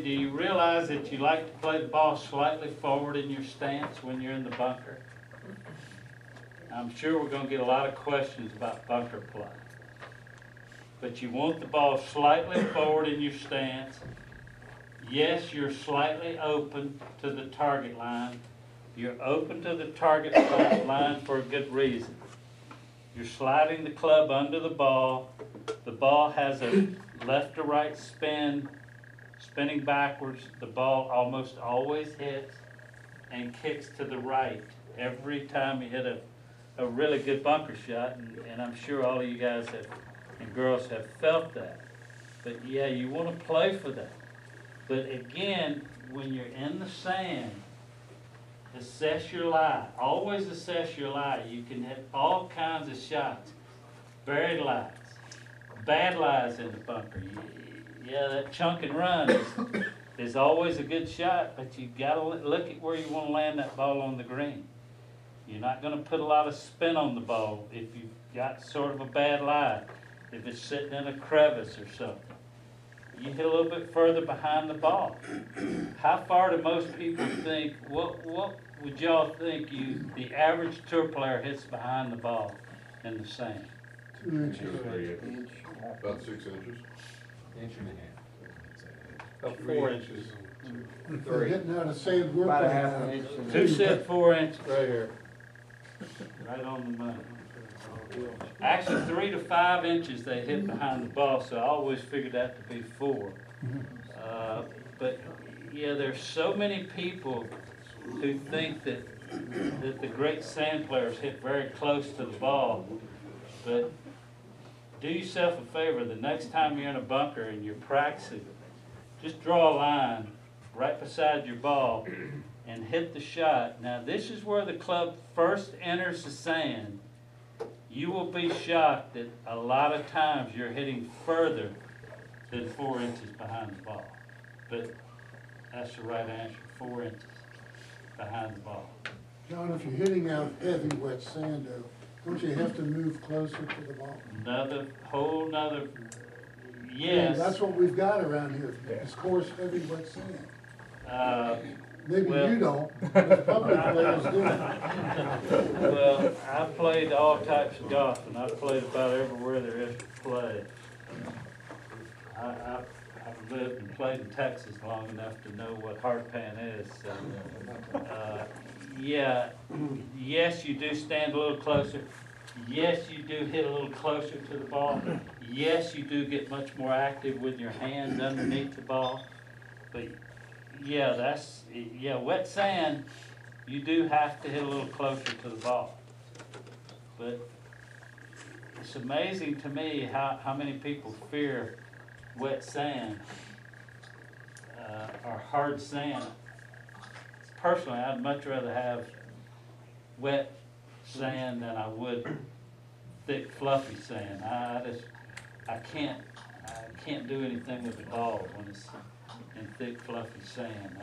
do you realize that you like to play the ball slightly forward in your stance when you're in the bunker? I'm sure we're going to get a lot of questions about bunker play. But you want the ball slightly forward in your stance. Yes, you're slightly open to the target line. You're open to the target line for a good reason. You're sliding the club under the ball. The ball has a left to right spin, spinning backwards. The ball almost always hits and kicks to the right every time you hit a really good bunker shot, and I'm sure all of you guys have, and girls have felt that. But yeah, you want to play for that. But again, when you're in the sand, assess your lie. Always assess your lie. You can hit all kinds of shots. Buried lies, bad lies in the bunker. Yeah, that chunk and run is always a good shot, but you got to look at where you want to land that ball on the green. You're not going to put a lot of spin on the ball if you've got sort of a bad lie, if it's sitting in a crevice or something. You hit a little bit further behind the ball. How far do most people think, what would y'all think the average tour player hits behind the ball in the sand? 2 inches. 3 inches. About 6 inches. Inch and a half. About 4 inches. If they're hitting out of sand, we're About a putting half out. an inch. Who said 4 inches? Right here. Right on the money. Actually, 3 to 5 inches they hit behind the ball, so I always figured that to be 4. But yeah, there's so many people who think that the great sand players hit very close to the ball. But do yourself a favor, the next time you're in a bunker and you're practicing, just draw a line right beside your ball and hit the shot. Now this is where the club first enters the sand. You will be shocked that a lot of times you're hitting further than 4 inches behind the ball. But that's the right answer, 4 inches behind the ball. John, if you're hitting out heavy wet sand, though, don't you have to move closer to the ball? Whole nother, yes. Yeah, that's what we've got around here, is coarse, heavy wet sand. Maybe well, you don't, but the public players do. Well, I've played all types of golf, and I've played about everywhere there is to play. I've lived and played in Texas long enough to know what hard pan is. So, yeah, yes, you do stand a little closer. Yes, you do hit a little closer to the ball. Yes, you do get much more active with your hands underneath the ball. But yeah, wet sand, you do have to hit a little closer to the ball. But it's amazing to me how many people fear wet sand or hard sand. Personally, I'd much rather have wet sand than I would thick, fluffy sand. I can't do anything with the ball when it's in thick, fluffy sand.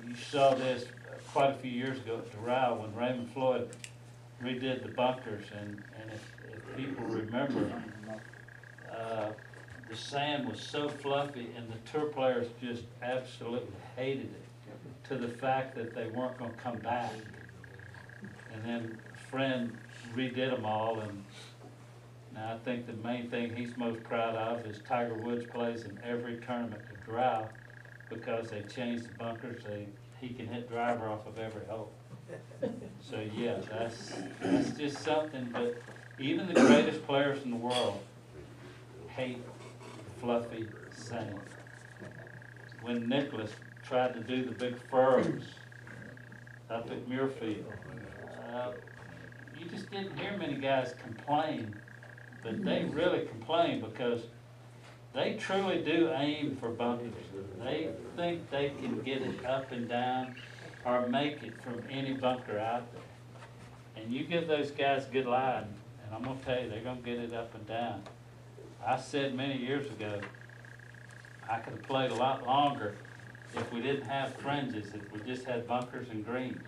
You saw this quite a few years ago at Doral when Raymond Floyd redid the bunkers, and if people remember, the sand was so fluffy and the tour players just absolutely hated it, to the fact that they weren't going to come back. And then a friend redid them all, and now I think the main thing he's most proud of is Tiger Woods plays in every tournament at Doral, because they changed the bunkers. He can hit driver off of every hole. So yeah, that's just something. But even the greatest players in the world hate fluffy sand. When Nicholas tried to do the big furrows up at Muirfield, you just didn't hear many guys complain, but they really complain because they truly do aim for bunkers. They think they can get it up and down or make it from any bunker out there. And you give those guys a good line, and I'm going to tell you, they're going to get it up and down. I said many years ago, I could have played a lot longer if we didn't have fringes, if we just had bunkers and greens.